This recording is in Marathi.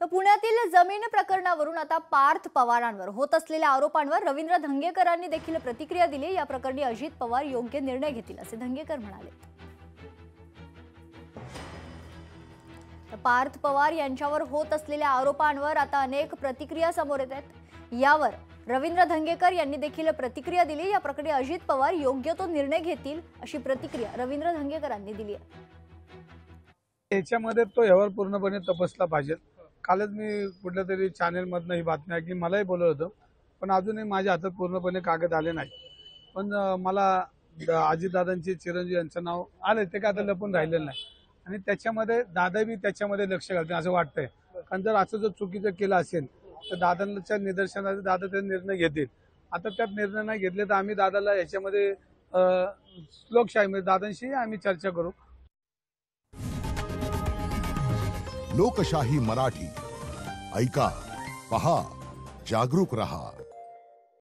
तर पुण्यातील जमीन प्रकरणावरून आता पार्थ पवारांवर होत असलेल्या आरोपांवर रवींद्र धंगेकरांनी देखील प्रतिक्रिया दिली। या प्रकरणी अजित पवार योग्य निर्णय घेतील असे धंगेकर म्हणाले। पार्थ पवार यांच्यावर होत असलेल्या आरोपांवर आता अनेक प्रतिक्रिया समोर येत आहेत। यावर रवींद्र धंगेकर यांनी देखील प्रतिक्रिया दिली। या प्रकरणी अजित पवार योग्य तो निर्णय घेतील अशी प्रतिक्रिया रवींद्र धंगेकरांनी दिली आहे। याच्यामध्ये तो यावर पूर्णपणे तपासला पाहिजे। कालच मी कुठल्या तरी चॅनल मधनं ही बातमी ऐकली, मलाही बोलवलं होतं, पण अजूनही माझ्या हातात पूर्णपणे कागद आले नाही। पण मला अजितदादांचे चिरंजीव यांचं नाव आलं, ते काय आता लपून राहिलेलं नाही आणि त्याच्यामध्ये दादा बी त्याच्यामध्ये लक्ष घालतील असं वाटतंय। कारण जर असं जर चुकीचं केलं असेल तर दादांच्या निदर्शनात दादा ते निर्णय घेतील। आता त्यात निर्णय नाही घेतले तर आम्ही दादाला याच्यामध्ये लोकशाहीमध्ये दादांशी आम्ही चर्चा करू। लोकशाही मराठी ऐका, पहा, जागरूक रहा।